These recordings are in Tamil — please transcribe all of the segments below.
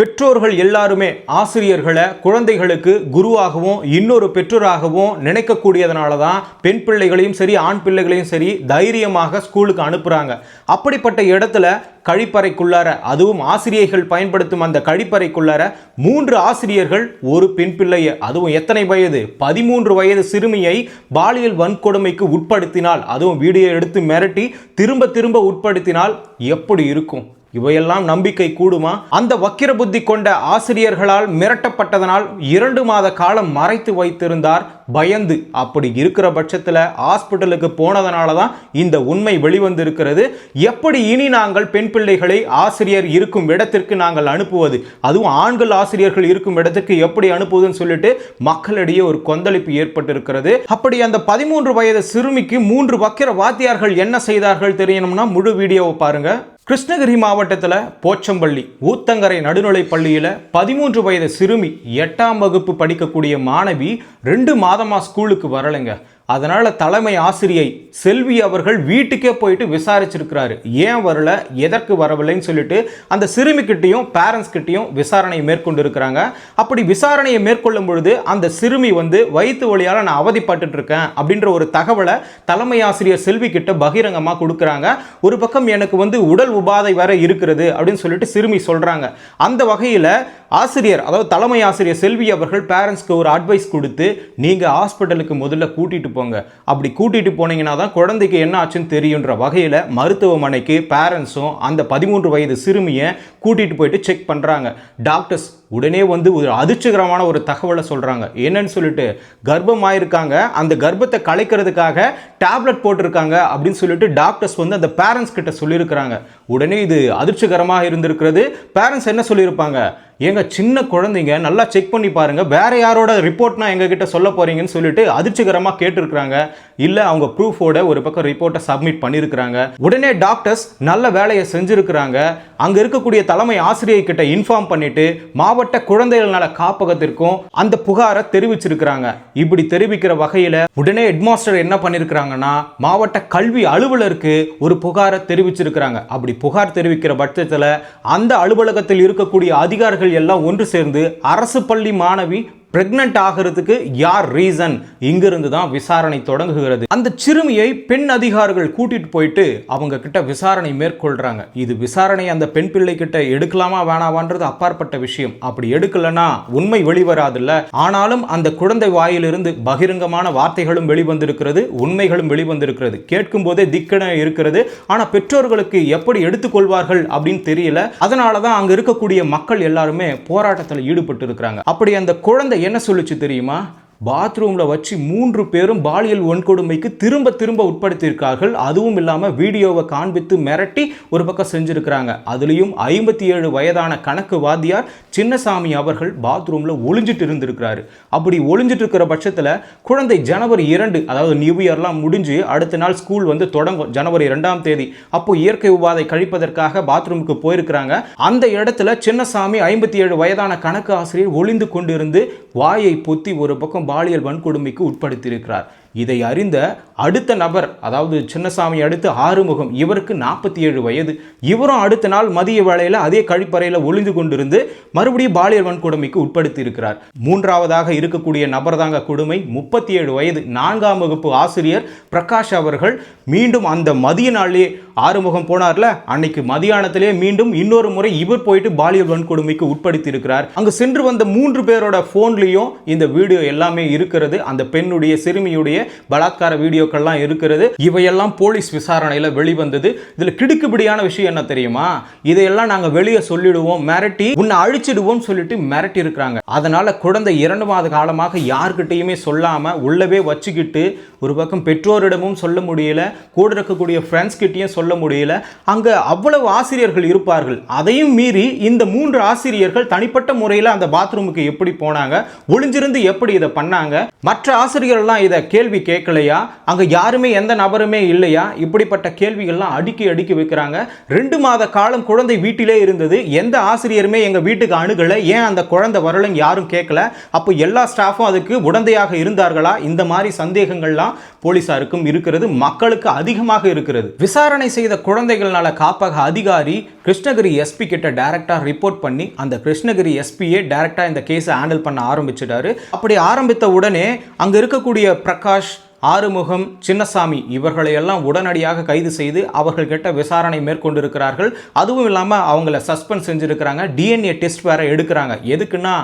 பெற்றோர்கள் எல்லாருமே ஆசிரியர்களை குழந்தைகளுக்கு குருவாகவும் இன்னொரு பெற்றோராகவும் நினைக்கக்கூடியதனால தான் பெண் பிள்ளைகளையும் சரி ஆண் பிள்ளைகளையும் சரி தைரியமாக ஸ்கூலுக்கு அனுப்புகிறாங்க. அப்படிப்பட்ட இடத்துல கழிப்பறைக்குள்ளார, அதுவும் ஆசிரியர்கள் பயன்படுத்தும் அந்த கழிப்பறைக்குள்ளார 3 ஆசிரியர்கள் ஒரு பெண் பிள்ளையை, அதுவும் எத்தனை வயது, 13 வயது சிறுமியை பாலியல் வன்கொடுமைக்கு உட்படுத்தினால், அதுவும் வீடியோ எடுத்து மிரட்டி திரும்ப திரும்ப உட்படுத்தினால் எப்படி இருக்கும்? இவையெல்லாம் நம்பிக்கை கூடுமா? அந்த வக்கிர புத்தி கொண்ட ஆசிரியர்களால் மிரட்டப்பட்டதனால் 2 மாத காலம் மறைத்து வைத்திருந்தார் பயந்து. அப்படி இருக்கிற பட்சத்தில் ஹாஸ்பிட்டலுக்கு போனதனால தான் இந்த உண்மை வெளிவந்திருக்கிறது. எப்படி இனி நாங்கள் பெண் பிள்ளைகளை ஆசிரியர் இருக்கும் இடத்திற்கு நாங்கள் அனுப்புவது, அதுவும் ஆண்கள் ஆசிரியர்கள் இருக்கும் இடத்துக்கு எப்படி அனுப்புவதுன்னு சொல்லிட்டு மக்களிடையே ஒரு கொந்தளிப்பு ஏற்பட்டிருக்கிறது. அப்படி அந்த 13 வயது சிறுமிக்கு 3 வக்கிர வாத்தியார்கள் என்ன செய்தார்கள் தெரியணும்னா முழு வீடியோவை பாருங்க. கிருஷ்ணகிரி மாவட்டத்தில் போச்சம்பள்ளி ஊத்தங்கரை நடுநிலை பள்ளியில் 13 வயது சிறுமி 8ஆம் வகுப்பு படிக்கக்கூடிய மாணவி 2 மாதமா ஸ்கூலுக்கு வரலைங்க. அதனால தலைமை ஆசிரியை செல்வி அவர்கள் வீட்டுக்கே போயிட்டு விசாரிச்சிருக்கிறாரு. ஏன் வரல, எதற்கு வரவில்லைன்னு சொல்லிட்டு அந்த சிறுமி கிட்டையும் பேரண்ட்ஸ் கிட்டையும் விசாரணையை மேற்கொண்டு இருக்கிறாங்க. அப்படி விசாரணையை மேற்கொள்ளும் பொழுது அந்த சிறுமி வயிற்று வலியால் நான் அவதிப்பட்டு இருக்கேன் அப்படின்ற ஒரு தகவலை தலைமை ஆசிரியர் செல்வி கிட்ட பகிரங்கமாக கொடுக்குறாங்க. ஒரு பக்கம் எனக்கு உடல் உபாதை வர இருக்கிறது அப்படின்னு சொல்லிட்டு சிறுமி சொல்றாங்க. அந்த வகையில் ஆசிரியர், அதாவது தலைமை ஆசிரியர் செல்வி அவர்கள் பேரண்ட்ஸ்க்கு ஒரு அட்வைஸ் கொடுத்து, நீங்க ஹாஸ்பிட்டலுக்கு முதல்ல கூட்டிட்டு போங்க, அப்படி கூட்டிட்டு போனீங்கன்னா தான் குழந்தைக்கு என்ன ஆச்சுன்னு தெரியுன்ற வகையில் மருத்துவமனைக்கு பேரண்ட்ஸும் அந்த 13 வயது சிறுமியை கூட்டிட்டு போயிட்டு செக் பண்றாங்க. டாக்டர்ஸ் உடனே ஒரு அதிர்ச்சிகரமான ஒரு தகவலை சொல்றாங்க. என்னன்னு சொல்லிட்டு, கர்ப்பமாயிருக்காங்க, அந்த கர்ப்பத்தை கலைக்கிறதுக்காக டேப்லெட் போட்டிருக்காங்க அப்படின்னு சொல்லிட்டு டாக்டர்ஸ் அந்த பேரண்ட்ஸ் கிட்ட சொல்லியிருக்கிறாங்க. உடனே இது அதிர்ச்சிகரமாக இருந்திருக்கிறது. பேரண்ட்ஸ் என்ன சொல்லியிருப்பாங்க, எங்க சின்ன குழந்தைங்க நல்லா செக் பண்ணி பாருங்க, வேற யாரோட ரிப்போர்ட்னா எங்க கிட்ட சொல்ல போறீங்கன்னு சொல்லிட்டு அதிர்ச்சிகரமாக கேட்டிருக்கிறாங்க. இல்ல அவங்க ப்ரூஃபோட ஒரு பக்கம் ரிப்போர்ட்டை சப்மிட் பண்ணியிருக்கிறாங்க. உடனே டாக்டர்ஸ் நல்ல வேலையை செஞ்சிருக்கிறாங்க. அங்க இருக்கக்கூடிய தலைமை ஆசிரியை கிட்ட இன்ஃபார்ம் பண்ணிட்டு மாவட்ட குழந்தைகள் நல காப்பகத்திற்கும் அந்த புகாரை தெரிவிச்சிருக்கிறாங்க. இப்படி தெரிவிக்கிற வகையில உடனே ஹெட்மாஸ்டர் என்ன பண்ணிருக்கிறாங்கன்னா மாவட்ட கல்வி அலுவலருக்கு ஒரு புகாரை தெரிவிச்சிருக்கிறாங்க. அப்படி புகார் தெரிவிக்கிற பட்சத்தில் அந்த அலுவலகத்தில் இருக்கக்கூடிய அதிகாரிகள் எல்லாம் ஒன்று சேர்ந்து அரசு பள்ளி மாணவி பிரெக்னன்ட் ஆகிறதுக்கு யார் ரீசன், இங்கிருந்து தான் விசாரணை தொடங்குகிறது. அந்த சிறுமியை பெண் அதிகாரிகள் கூட்டிட்டு போயிட்டு அவங்க கிட்ட விசாரணை மேற்கொள்றாங்க. இது விசாரணை அந்த பெண் பிள்ளை கிட்ட எடுக்கலாமா வேணாவான்றது அப்பாற்பட்ட விஷயம். அப்படி எடுக்கலனா உண்மை வெளிவராதுல்ல. ஆனாலும் அந்த குழந்தை வாயிலிருந்து பகிரங்கமான வார்த்தைகளும் வெளிவந்திருக்கிறது, உண்மைகளும் வெளிவந்திருக்கிறது. கேட்கும் போதே திக்கென இருக்கிறது. ஆனா பெற்றோர்களுக்கு எப்படி எடுத்துக்கொள்வார்கள் அப்படின்னு தெரியல. அதனாலதான் அங்க இருக்கக்கூடிய மக்கள் எல்லாருமே போராட்டத்தில் ஈடுபட்டு இருக்கிறாங்க. அப்படி அந்த குழந்தை என்ன சொல்லுச்சு தெரியுமா? பாத்ரூம்ல வச்சு 3 பேரும் பாலியல் வன்கொடுமைக்கு திரும்ப திரும்ப உட்படுத்தியிருக்கார்கள். அதுவும் இல்லாமல் வீடியோவை காண்பித்து மிரட்டி ஒரு பக்கம் செஞ்சிருக்கிறாங்க. அதுலேயும் 57 வயதான கணக்கு வாத்தியார் சின்னசாமி அவர்கள் பாத்ரூம்ல ஒளிஞ்சிட்டு இருந்திருக்கிறாரு. அப்படி ஒளிஞ்சிட்டு இருக்கிற பட்சத்தில் குழந்தை ஜனவரி 2, அதாவது நியூ இயர்லாம் முடிஞ்சு அடுத்த நாள் ஸ்கூல் தொடங்கும் ஜனவரி 2ஆம் தேதி. அப்போ இயற்கை உபாதை கழிப்பதற்காக பாத்ரூமுக்கு போயிருக்கிறாங்க. அந்த இடத்துல சின்னசாமி 57 வயதான கணக்கு ஆசிரியர் ஒளிந்து கொண்டிருந்து வாயை பொத்தி ஒரு பக்கம் பாலியல் வன்கொடுமைக்கு உட்படுத்தியிருக்கிறார். இதை அறிந்த அடுத்த நபர், அதாவது சின்னசாமி அடுத்து ஆறுமுகம், இவருக்கு 47 வயது. இவரும் அடுத்த நாள் மதிய வேளையில் அதே கழிப்பறையில் ஒளிந்து கொண்டிருந்து மறுபடியும் பாலியல் வன்கொடுமைக்கு உட்படுத்தி இருக்கிறார். 3ஆவதாக இருக்கக்கூடிய நபர் தாங்க கொடுமை. 37 வயது 4ஆம் வகுப்பு ஆசிரியர் பிரகாஷ் அவர்கள் மீண்டும் அந்த மதிய நாளிலே ஆறுமுகம் போனார்ல, அன்னைக்கு மதியானத்திலே மீண்டும் இன்னொரு முறை இவர் போயிட்டு பாலியல் வன்கொடுமைக்கு உட்படுத்தி இருக்கிறார். அங்கு சென்று வந்த 3 பேரோட போன்லயும் இந்த வீடியோ எல்லாமே இருக்கிறது. அந்த பெண்ணுடைய சிறுமியுடைய பலாத்கார வீடியோக்கள்லாம் இருக்கிறது. இவையெல்லாம் போலீஸ் விசாரணையில் வெளிவந்தது. இதுல கிடுக்குப்பிடியான விஷயம் என்ன தெரியுமா? இதையெல்லாம் நாங்க வெளியே சொல்லிடுவோம், மிரட்டி உன்னை அழிச்சிடுவோம் சொல்லிட்டு மிரட்டி இருக்கிறாங்க. அதனால குழந்தை 2 மாத காலமாக யார்கிட்டையுமே சொல்லாம உள்ளவே வச்சுக்கிட்டு ஒரு பக்கம் பெற்றோரிடமும் சொல்ல முடியல, கூட இருக்கக்கூடிய ஃப்ரெண்ட்ஸ் கிட்டையும் சொல்ல முடியல. அங்க அவ்வளவு ஆசிரியர்கள் இருப்பார்கள். அதையும் மீறி இந்த 3 ஆசிரியர்கள் தனிப்பட்ட முறையில் அந்த பாத்ரூமுக்கு எப்படி போனாங்க, ஒளிஞ்சிருந்து எப்படி இதை பண்ணாங்க, மற்ற ஆசிரியர்கள்லாம் இதை கேள்வி கேள்வி கேட்கலையா, அங்க யாருமே எந்த நபருமே இல்லையா, இப்படிப்பட்ட கேள்விகள்லாம் அடுக்கி வைக்கிறாங்க. 2 மாத காலம் குழந்தை வீட்டிலே இருந்தது, எந்த ஆசிரியருமே எங்க வீட்டுக்கு அணுகல, ஏன் அந்த குழந்தை வரலன்னு யாரும் கேட்கல, அப்போ எல்லா ஸ்டாஃபும் அதுக்கு உடந்தையாக இருந்தார்களா, இந்த மாதிரி சந்தேகங்கள்லாம் போலீசாருக்கும் இருக்கிறது, மக்களுக்கு அதிகமாக இருக்கிறது. விசாரணை செய்த குழந்தைகள் நல காப்பக அதிகாரி கிருஷ்ணகிரி எஸ்பி கிட்ட டைரக்டா ரிப்போர்ட் பண்ணி அந்த கிருஷ்ணகிரி எஸ்பியே டைரக்டா இந்த கேஸை ஹேண்டில் பண்ண ஆரம்பிச்சிட்டாரு. அப்படி ஆரம்பித்த உடனே அங்க இருக்கக்கூடிய பிரகாஷ், ஆறுமுகம், சின்னசாமி இவர்களை எல்லாம் உடனடியாக கைது செய்து அவர்கள் கிட்ட விசாரணை மேற்கொண்டிருக்கிறார்கள். அதுவும் இல்லாமல் அவங்கள சஸ்பெண்ட் செஞ்சிருக்கிறாங்க. டிஎன்ஏ டெஸ்ட் வேற எடுக்கிறாங்க. எதுக்குன்னா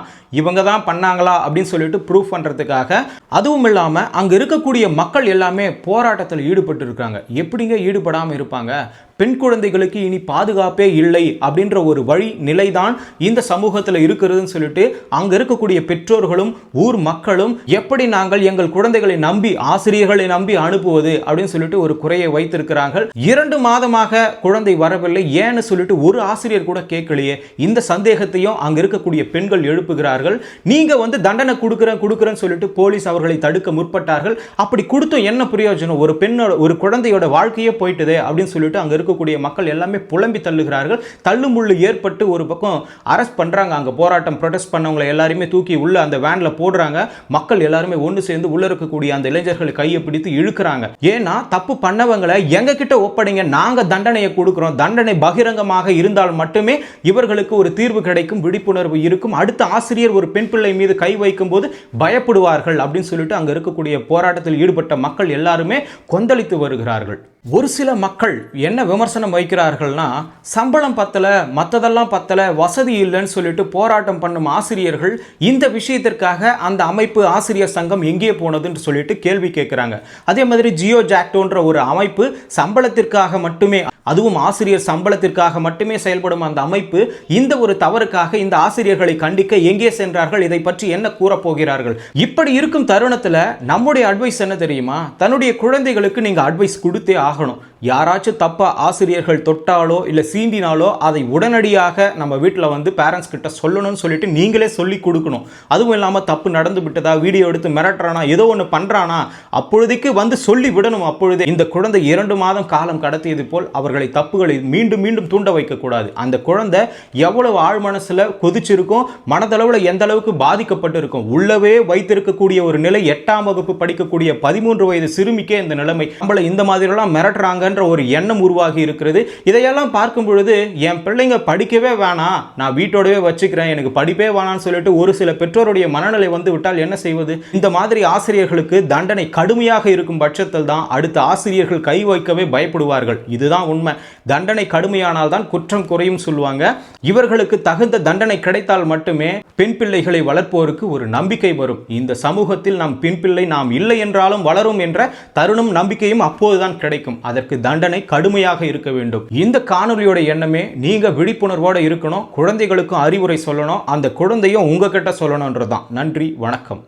இவங்க தான் பண்ணாங்களா அப்படின்னு சொல்லிட்டு ப்ரூஃப் பண்ணுறதுக்காக. அதுவும் இல்லாமல் அங்கே இருக்கக்கூடிய மக்கள் எல்லாமே போராட்டத்தில் ஈடுபட்டு இருக்காங்க. எப்படிங்க ஈடுபடாமல் இருப்பாங்க? பெண் குழந்தைகளுக்கு இனி பாதுகாப்பே இல்லை அப்படின்ற ஒரு வழி நிலைதான் இந்த சமூகத்தில் இருக்கிறதுன்னு சொல்லிட்டு அங்க இருக்கக்கூடிய பெற்றோர்களும் ஊர் மக்களும் எப்படி நாங்கள் எங்கள் குழந்தைகளை நம்பி ஆசிரியர்களை நம்பி அனுப்புவது அப்படின்னு சொல்லிட்டு ஒரு குறையை வைத்திருக்கிறார்கள். 2 மாதமாக குழந்தை வரவில்லை ஏன்னு சொல்லிட்டு ஒரு ஆசிரியர் கூட கேட்கலையே, இந்த சந்தேகத்தையும் அங்க இருக்கக்கூடிய பெண்கள் எழுப்புகிறார்கள். நீங்க வந்து தண்டனை கொடுக்குறேன்னு சொல்லிட்டு போலீஸ் அவர்களை தடுக்க முற்பட்டார்கள். அப்படி கொடுத்தும் என்ன பிரயோஜனம்? ஒரு பெண்ணோட ஒரு குழந்தையோட வாழ்க்கையே போயிட்டதே அப்படின்னு சொல்லிட்டு அங்க இருக்கக்கூடிய மக்கள் எல்லாமே புலம்பி தள்ளுகிறார்கள். தள்ளுமுள்ளு ஏற்பட்டு ஒரு பக்கம் அரெஸ்ட் பண்றாங்க. அங்க போராட்டம் ப்ரொடெஸ்ட் பண்ணவங்களை எல்லாரையுமே தூக்கி உள்ள அந்த வேன்ல போடுறாங்க. மக்கள் எல்லாருமே ஒன்று சேர்ந்து உள்ள இருக்கக்கூடிய அந்த இளைஞர்களை கையை பிடித்து இழுக்கிறாங்க. ஏன்னா தப்பு பண்ணவங்களை எங்க கிட்ட ஒப்படைங்க, நாங்க தண்டனையை கொடுக்கிறோம். தண்டனை பகிரங்கமாக இருந்தால் மட்டுமே இவர்களுக்கு ஒரு தீர்வு கிடைக்கும், விழிப்புணர்வு இருக்கும். அடுத்த ஆசிரியர் ஒரு பெண் பிள்ளை மீது கை வைக்கும் போது பயப்படுவார்கள் அப்படின்னு சொல்லிட்டு அங்க இருக்கக்கூடிய போராட்டத்தில் ஈடுபட்ட மக்கள் எல்லாருமே கொந்தளித்து வருகிறார்கள். ஒரு சில மக்கள் என்ன விமர்சனம் வைக்கிறார்கள்னா, சம்பளம் பத்தல, மற்றதெல்லாம் பத்தல, வசதி இல்லைன்னு சொல்லிட்டு போராட்டம் பண்ணும் ஆசிரியர்கள் இந்த விஷயத்திற்காக அந்த அமைப்பு ஆசிரியர் சங்கம் எங்கே போனதுன்னு சொல்லிட்டு கேள்வி கேட்கிறாங்க. அதே மாதிரி ஜியோ ஜாக்டோன்ற ஒரு அமைப்பு சம்பளத்திற்காக மட்டுமே, அதுவும் ஆசிரியர் சம்பளத்திற்காக மட்டுமே செயல்படும் அந்த அமைப்பு இந்த ஒரு தவறுக்காக இந்த ஆசிரியர்களை கண்டிக்க எங்கே சென்றார்கள்? இதை பற்றி என்ன கூற போகிறார்கள்? இப்படி இருக்கும் தருணத்தில் நம்முடைய அட்வைஸ் என்ன தெரியுமா? தன்னுடைய குழந்தைகளுக்கு நீங்க அட்வைஸ் கொடுத்தே ஆகணும். யாராச்சும் தப்பா ஆசிரியர்கள் தொட்டாலோ இல்ல சீண்டினாலோ அதை உடனடியாக நம்ம வீட்டில் வந்து பேரண்ட்ஸ் கிட்ட சொல்லணும்னு சொல்லிட்டு நீங்களே சொல்லி கொடுக்கணும். அதுவும் இல்லாமல் தப்பு நடந்து விட்டதா, வீடியோ எடுத்து மிரட்டுறானா, ஏதோ ஒன்று பண்றானா, அப்பொழுதைக்கு வந்து சொல்லி விடணும். அப்பொழுதே இந்த குழந்தை 2 மாதம் காலம் கடத்தியது போல் அவர்களை தப்புகளை மீண்டும் மீண்டும் தூண்ட வைக்க கூடாது. அந்த குழந்தை எவ்வளவு ஆழ் மனசுல கொதிச்சிருக்கும், மனதளவுல எந்த அளவுக்கு பாதிக்கப்பட்டு இருக்கும், உள்ளவே வைத்திருக்கக்கூடிய ஒரு நிலை. 8ஆம் வகுப்பு படிக்கக்கூடிய 13 வயது சிறுமிக்கே இந்த நிலைமை. நம்மள இந்த மாதிரி எல்லாம் மிரட்டுறாங்க ஒரு எண்ணம் உருவாகி இருக்கிறது. இதையெல்லாம் பார்க்கும் பொழுது என் பிள்ளைங்க படிக்கவே வேணாம், நான் வீட்டோடவே வச்சுக்கிறேன், எனக்கு படிப்பே வேணாம்னு சொல்லிட்டு ஒரு சில பெற்றோருடைய மனநிலை வந்து விட்டால் என்ன செய்வது? இந்த மாதிரி ஆசிரியர்களுக்கு தண்டனை கடுமையாக இருக்கும் பட்சத்தில் தான் அடுத்த ஆசிரியர்கள் கை வைக்கவே பயப்படுவார்கள். இதுதான் உண்மை. தண்டனை கடுமையானால் தான் குற்றம் குறையும் சொல்லுவாங்க. இவர்களுக்கு தகுந்த தண்டனை கிடைத்தால் மட்டுமே பெண் பிள்ளைகளை வளர்ப்போருக்கு ஒரு நம்பிக்கை வரும். இந்த சமூகத்தில் நம் பெண் பிள்ளை நாம் இல்லை என்றாலும் வளரும் என்ற தருணம் நம்பிக்கையும் அப்போதுதான் கிடைக்கும். அதற்கு தண்டனை கடுமையாக இருக்க வேண்டும். இந்த காணொலியோட எண்ணமே நீங்க விழிப்புணர்வோட இருக்கணும், குழந்தைகளுக்கும் அறிவுரை சொல்லணும், அந்த குழந்தையும் உங்ககிட்ட சொல்லணும்ன்றதுதான். நன்றி, வணக்கம்.